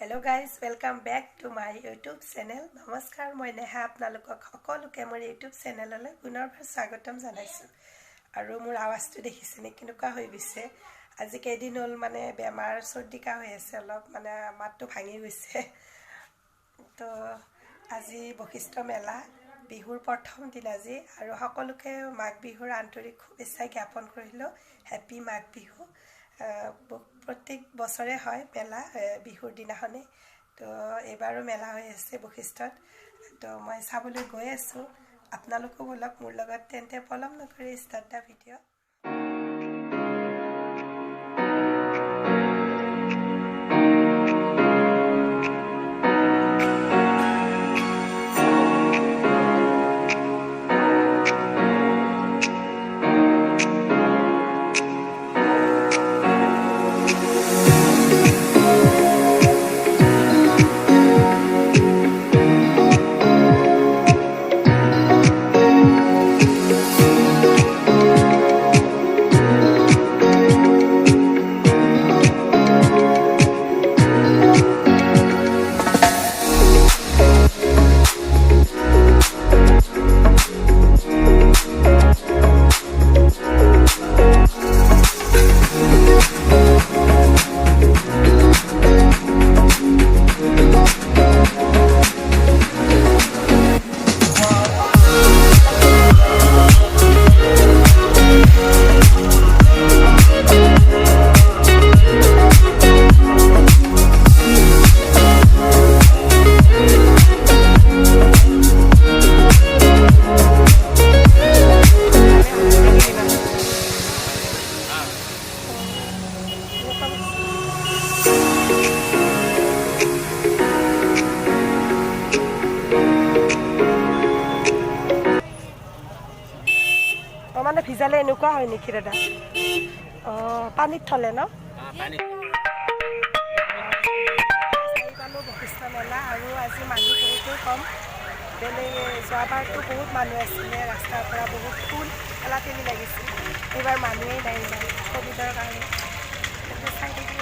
Hello guys, welcome back to my YouTube channel. Namaskar, moi neha apnalokok সকলোকে মোৰ YouTube চেনেললৈ পুনৰবাৰ স্বাগতম জনাইছো। আৰু মোৰ আৱাজটো দেখিছে নে কিনুকা হৈ গৈছে। আজি কেইদিন হল মানে বেমাৰ সৰ্দিকা হৈ আছে অলপ মানে মাতটো ভাঙি গৈছে। তো আজি বশিষ্ঠ মেলা বিহুৰ প্ৰথম দিন আজি আৰু সকলোকে মাঘ বিহুৰ আন্তৰিক শুভেচ্ছা জ্ঞাপন কৰিলো। হ্যাপি মাঘ বিহু। প্ৰত্যেক বছৰে হয় মেলা বিহুৰ দিনাখনে। তো এবাৰো মেলা হৈ আছে বশিষ্ঠত। তো মই চাবলৈ গৈ আছো। আপোনালোকো বলক মোৰ লগত তেন্তে পলম নকৰি ষ্টাৰ্ট দা ভিডিঅ'। মানে ভিজালে এনেকুৱা হয় নেকি দাদা? পানীত থলে ন? বশিষ্ঠ মেলা আৰু আজি মানুহ বহুতো কম। বেলেগ যোৱাবাৰতো বহুত মানুহ আছিলে, ৰাস্তাৰ পৰা বহুত ফুল ঠেলাঠেলি লাগিছিল। এইবাৰ মানুহেই নাই ইমান ক'ভিডৰ কাৰণে। চাই থাকিব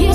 You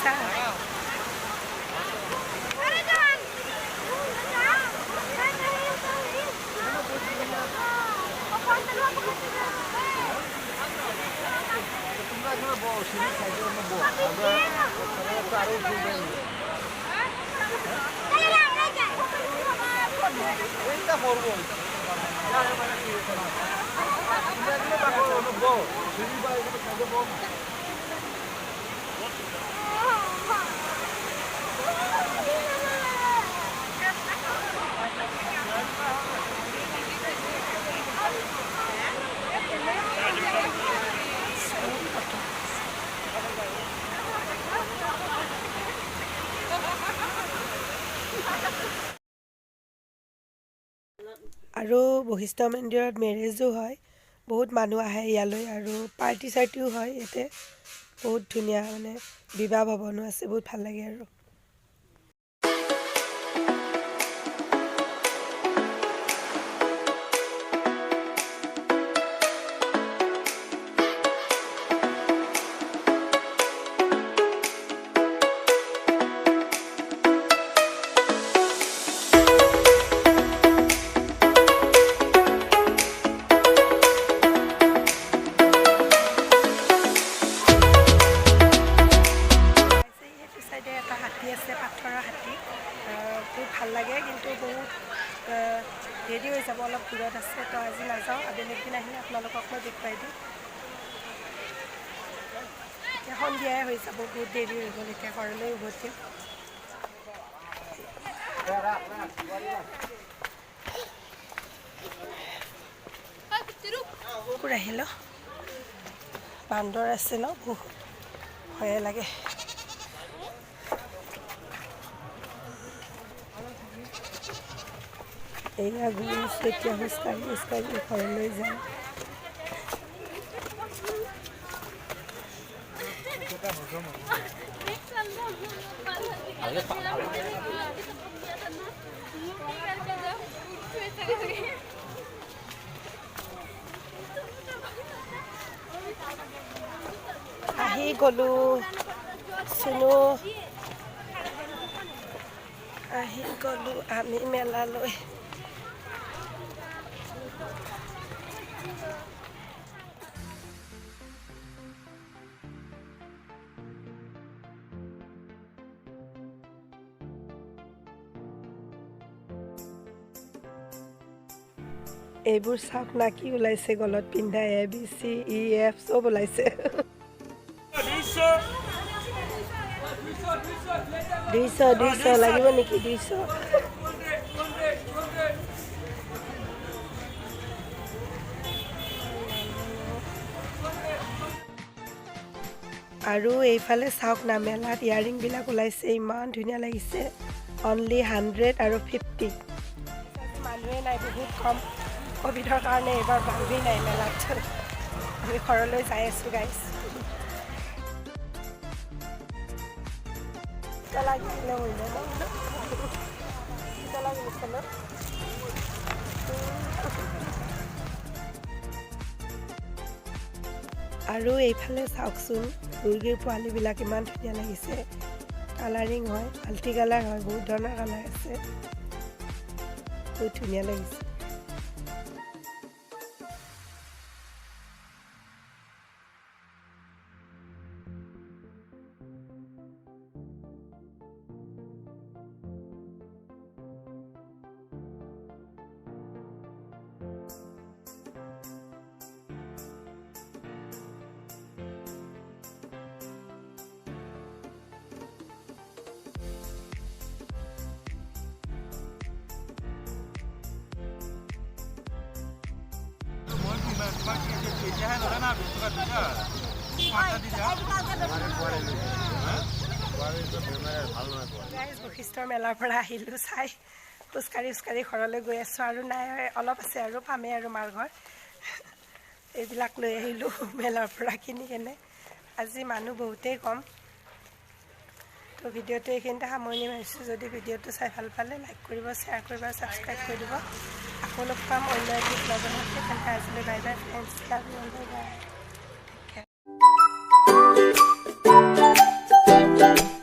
আহিছা আৰু বশিষ্ঠ মন্দিৰত মেৰেজো হয় বহুত মানুহ আহে ইয়ালৈ আৰু পাৰ্টি চাৰ্টিও হয় ইয়াতে বহুত ধুনীয়া মানে বিবাহ ভৱনো আছে বহুত ভাল লাগে আৰু বহুত ভাল লাগে কিন্তু বহুত দেৰি হৈ যাব অলপ দূৰত আছে তো আজি নাযাওঁ আবেলি দিন আহিলে আপোনালোকক মই দেখুৱাই দিম এতিয়া সন্ধিয়াই হৈ যাব বহুত দেৰি হৈ গ'ল এতিয়া ঘৰলৈ উভতিম কুকুৰ আহিল বান্দৰ আছে ন বহুত ভয়ে লাগে এয়া ঘূৰিছোঁ এতিয়া খোজকাঢ়ি ঘৰলৈ যাম আহি গ'লোঁ চুনু আহি গ'লোঁ আমি মেলালৈ এইবোৰ চাওক না কি ওলাইছে গলত পিন্ধা ABCEF চব ওলাইছে 200 লাগিব নেকি 200 আৰু এইফালে চাওক না মেলাত ইয়াৰিংবিলাক ওলাইছে ইমান ধুনীয়া লাগিছে অনলি 100 আৰু 50 মানুহে নাই বহুত কম কোভিডৰ কাৰণে এইবাৰ মানুহেই নাই মেলাত আমি ঘৰলৈ যাই আছোঁ গাইছ লাগিলে হৈ যাব লাগিছে আৰু এইফালে চাওকচোন মুৰ্গীৰ পোৱালিবিলাক ইমান ধুনীয়া লাগিছে কালাৰিং হয় মাল্টি কালাৰ হয় বহুত ধৰণৰ কালাৰ আছে বহুত ধুনীয়া লাগিছে বশিষ্ঠৰ মেলাৰ পৰা আহিলোঁ চাই খোজকাঢ়ি ঘৰলৈ গৈ আছোঁ আৰু নাই অলপ আছে আৰু পামে আৰু মাৰ ঘৰ এইবিলাক লৈ আহিলোঁ মেলাৰ পৰা কিনি কেনে আজি মানুহ বহুতেই কম তো ভিডিঅ'টো এইখিনিতে সামৰণি মাৰিছোঁ যদি ভিডিঅ'টো চাই ভাল পালে লাইক কৰিব শ্বেয়াৰ কৰিব ছাবস্ক্ৰাইব কৰি দিব আকৌ লগ পাম অন্য এটি ব্লগৰ সৈতে তেন্তে আজিলৈ bye bye friends love you bye Bye.